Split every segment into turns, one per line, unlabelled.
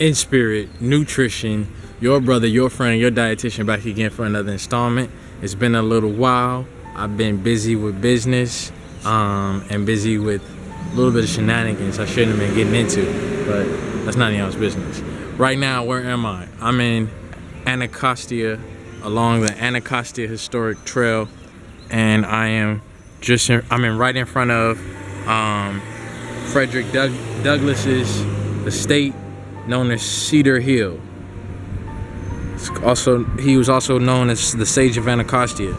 in spirit, nutrition, your brother, your friend, your dietitian, back again for another installment. It's been a little while. I've been busy with business and busy with a little bit of shenanigans I shouldn't have been getting into, but that's not anyone's business. Right now, where am I? I'm in Anacostia, along the Anacostia Historic Trail, and I'm right in front of Frederick Douglass's estate, known as Cedar Hill. He was also known as the Sage of Anacostia.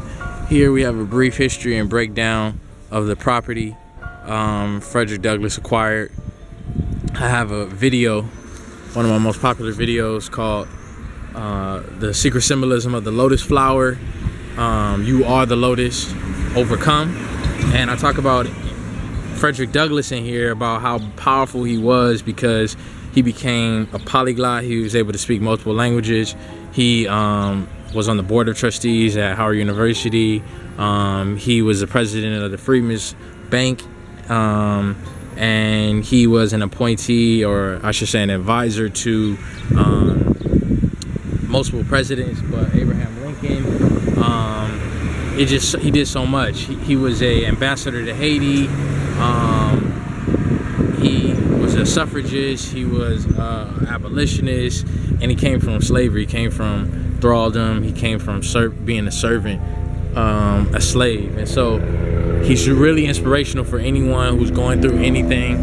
Here we have a brief history and breakdown of the property Frederick Douglass acquired. I have a video, one of my most popular videos, called The Secret Symbolism of the Lotus Flower. You are the lotus, overcome. And I talk about Frederick Douglass in here, about how powerful he was because he became a polyglot. He was able to speak multiple languages. He was on the board of trustees at Howard University. He was the president of the Freedmen's Bank, and he was an appointee, or I should say an advisor to multiple presidents, but Abraham Lincoln. He did so much. He was an ambassador to Haiti. He was a suffragist. He was an abolitionist, and he came from slavery. He came from thraldom. He came from being a servant, a slave. And so he's really inspirational for anyone who's going through anything.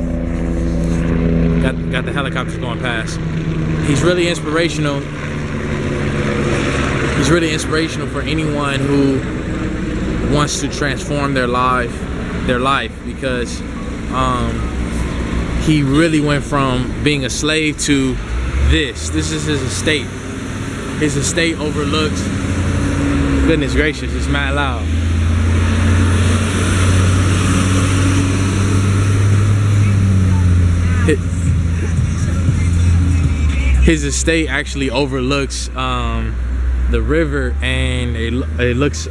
Got the helicopters going past. He's really inspirational. He's really inspirational for anyone who wants to transform their life, because he really went from being a slave to this. This is his estate. His estate overlooks, goodness gracious, it's mad loud. His estate actually overlooks the river, and it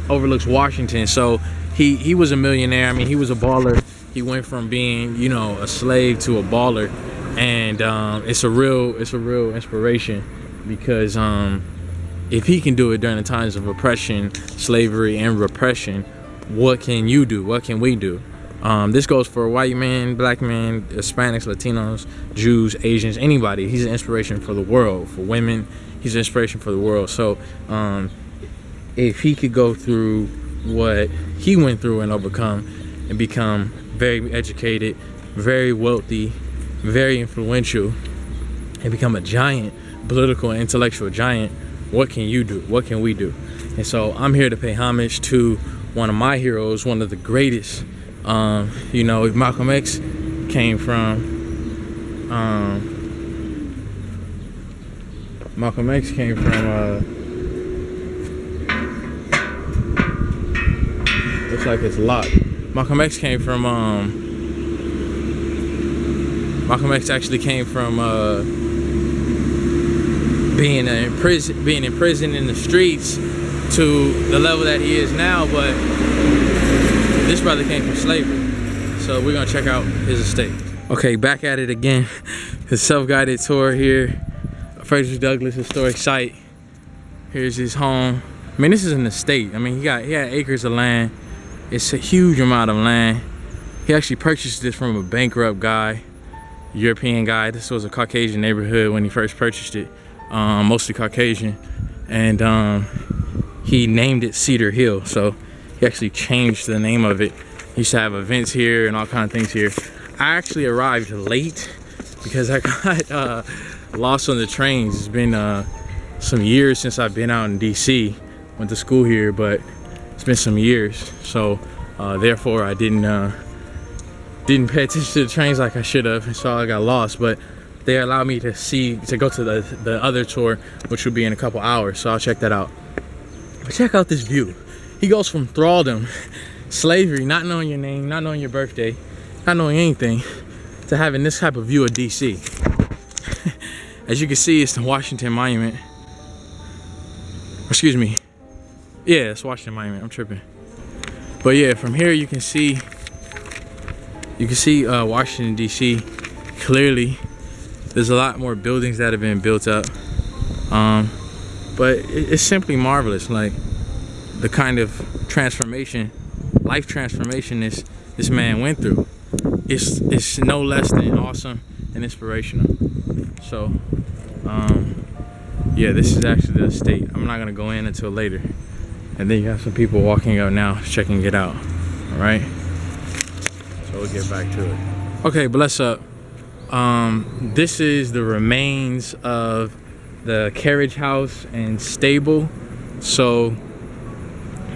overlooks Washington. So he was a millionaire. I mean, he was a baller. He went from being, you know, a slave to a baller, and it's a real inspiration, because if he can do it during the times of oppression, slavery, and repression, what can you do? What can we do? This goes for white men, black men, Hispanics, Latinos, Jews, Asians, anybody. He's an inspiration for the world. For women, he's an inspiration for the world. So if he could go through what he went through and overcome and become very educated, very wealthy, very influential, and become a giant, political and intellectual giant, what can you do? What can we do? And so I'm here to pay homage to one of my heroes, one of the greatest. You know, Malcolm X came from looks like it's locked. Malcolm X actually came from being in prison in the streets to the level that he is now, but this brother came from slavery. So we're gonna check out his estate. Okay, back at it again. His self-guided tour here, Frederick Douglass Historic Site. Here's his home. I mean, this is an estate. I mean, he had acres of land. It's a huge amount of land. He actually purchased this from a bankrupt guy, European guy. This was a Caucasian neighborhood when he first purchased it, mostly Caucasian, and he named it Cedar Hill. So he actually changed the name of it. He used to have events here and all kinds of things here. I actually arrived late because I got lost on the trains. It's been some years since I've been out in DC. Went to school here, but it's been some years. So therefore I didn't pay attention to the trains like I should have, so I got lost. But they allowed me to go to the other tour, which will be in a couple hours, so I'll check that out. But check out this view. He goes from thraldom, slavery, not knowing your name, not knowing your birthday, not knowing anything, to having this type of view of DC. As you can see, it's the Washington Monument. Excuse me. Yeah, it's Washington Monument. I'm tripping. But yeah, from here you can see Washington D.C. clearly. There's a lot more buildings that have been built up, but it's simply marvelous. Like the kind of transformation, life transformation this man went through. It's no less than awesome and inspirational. So yeah, this is actually the estate. I'm not gonna go in until later. And then you have some people walking out now, checking it out. All right, so we'll get back to it. Okay, bless up. This is the remains of the carriage house and stable. So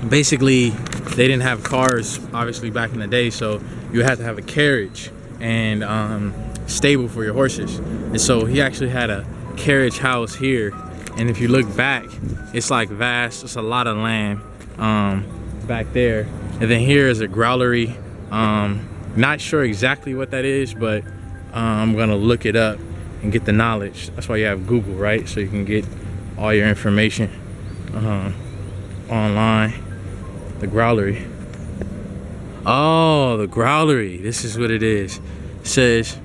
basically, they didn't have cars, obviously, back in the day, so you had to have a carriage and stable for your horses. And so he actually had a carriage house here. And if you look back, it's like vast. It's a lot of land back there. And then here is a growlery. Not sure exactly what that is, but I'm gonna look it up and get the knowledge. That's why you have Google, right? So you can get all your information online. The growlery. Oh, the growlery. This is what it is. It says,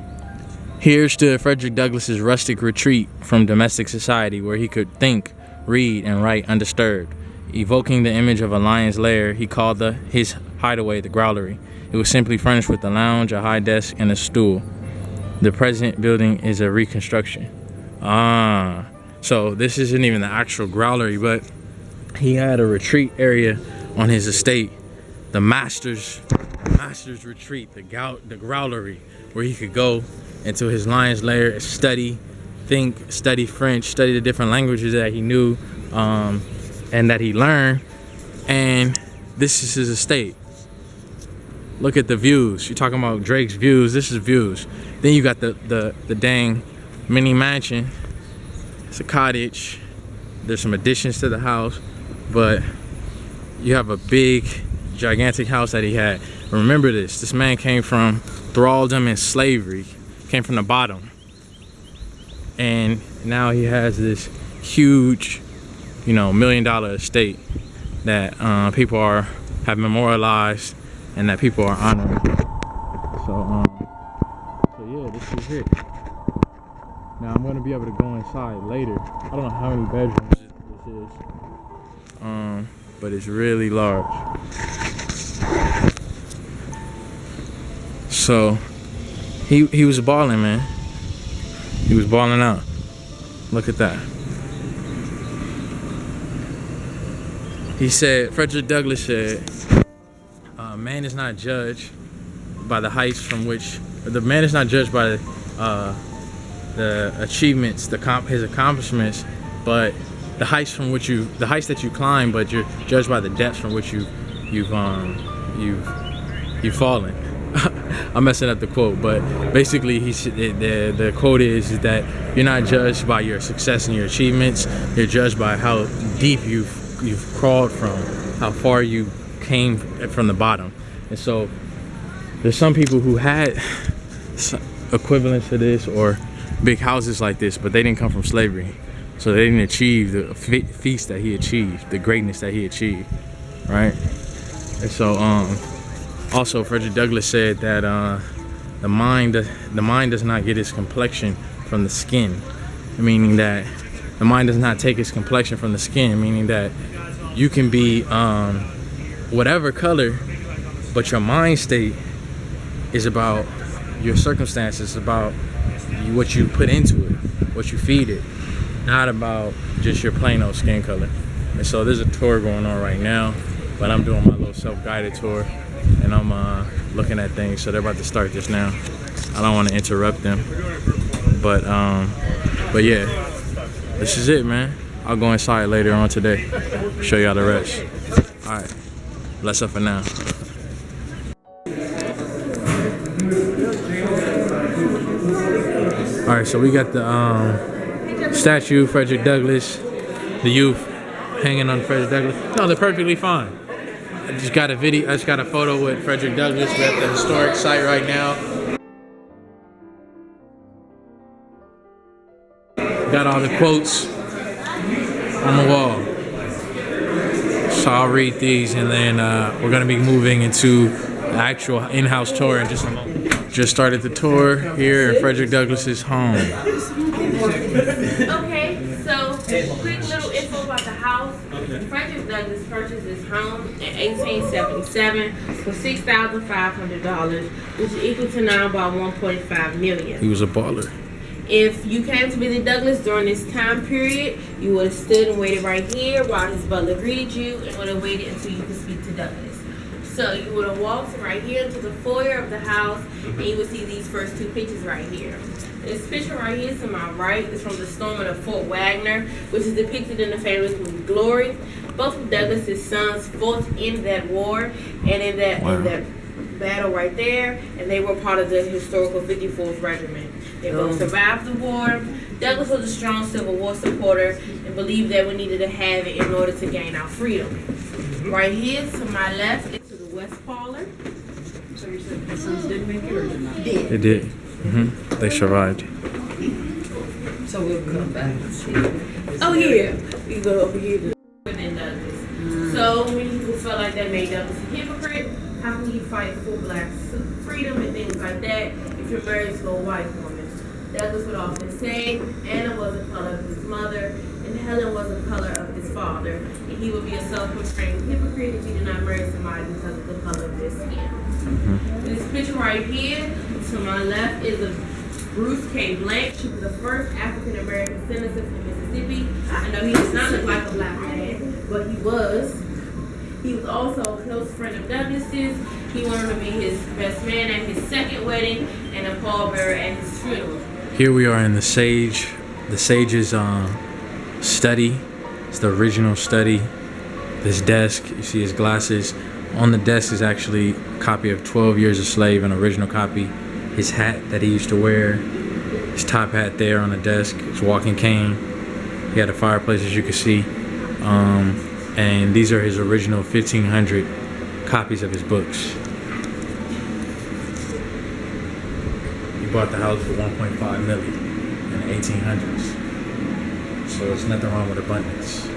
here stood Frederick Douglass's rustic retreat from domestic society, where he could think, read, and write undisturbed. Evoking the image of a lion's lair, he called his hideaway the growlery. It was simply furnished with a lounge, a high desk, and a stool. The present building is a reconstruction. So this isn't even the actual growlery, but he had a retreat area on his estate, the master's retreat, the growlery, where he could go into his lion's lair and study, think, study French, study the different languages that he knew and that he learned. And this is his estate. Look at the views. You're talking about Drake's views. This is views. Then you got the dang mini mansion. It's a cottage. There's some additions to the house, but you have a big, gigantic house that he had. Remember this man came from thraldom and slavery, came from the bottom. And now he has this huge, $1 million estate that people have memorialized and that people are honoring. So yeah, this is it. Now I'm gonna be able to go inside later. I don't know how many bedrooms this is, but it's really large. So he was balling, man. He was balling out. Look at that. He said, Frederick Douglass said, man is not judged by the heights from which, the man is not judged by the achievements, his accomplishments, but the heights that you climb, but you're judged by the depths from which you've fallen. I'm messing up the quote, but basically the quote is that you're not judged by your success and your achievements. You're judged by how deep you've crawled from, how far you came from the bottom. And so there's some people who had equivalents to this or big houses like this, but they didn't come from slavery, so they didn't achieve the feats that he achieved, the greatness that he achieved, right? And so also Frederick Douglass said that the mind does not get its complexion from the skin, meaning that the mind does not take its complexion from the skin, meaning that you can be whatever color, but your mind state is about your circumstances, about what you put into it, what you feed it, not about just your plain old skin color. And so there's a tour going on right now, but I'm doing my little self-guided tour, and I'm looking at things. So they're about to start just now. I don't want to interrupt them, but yeah, this is it, man. I'll go inside later on today, show y'all the rest. All right, bless up for now. All right, so we got the statue, Frederick Douglass, the youth hanging on Frederick Douglass. No, they're perfectly fine. I just got a photo with Frederick Douglass. We're at the historic site right now. Got all the quotes on the wall. So I'll read these, and then we're gonna be moving into the actual in-house tour in just a moment. just started the tour here in Frederick Douglass's home.
Okay, so quick little info about the house. Frederick Douglass purchased his home in 1877 for $6,500, which is equal to now about $1.5 million.
He was a baller.
If you came to visit Douglass during this time period, you would have stood and waited right here while his butler greeted you and would have waited until you could speak to Douglass. So you would have walked right here into the foyer of the house and you would see these first two pictures right here. This picture right here to my right is from the storming of Fort Wagner, which is depicted in the famous movie Glory. Both of Douglas's sons fought in that war and in that battle right there, and they were part of the historical 54th Regiment. They both survived the war. Douglass was a strong Civil War supporter and believed that we needed to have it in order to gain our freedom. Right here to my left is to the west parlor.
So you said the sons didn't make it or did not?
Did.
They did. They survived.
So we'll come back and see.
Oh yeah, we go over here to within Douglass. So many people felt like that made Douglass a hypocrite. How can you fight for black freedom and things like that if you're married to a white woman? Douglass would often say Anna was the color of his mother and Helen was the color of his father, and he would be a self-proclaimed hypocrite if he did not marry somebody because of the color of their skin. This picture right here to my left is of Bruce K. Blank. She was the first African-American senator from Mississippi. I know he does not look like a black man, but he was. He was also a close friend of Douglass's. He wanted to be his best man at his second wedding and a pallbearer at his funeral.
Here we are in the Sage's study. It's the original study. This desk, you see his glasses. On the desk is actually a copy of 12 Years a Slave, an original copy. His hat that he used to wear, his top hat there on the desk, his walking cane. He had a fireplace, as you can see. And these are his original 1,500 copies of his books. He bought the house for $1.5 million in the 1800s. So there's nothing wrong with abundance.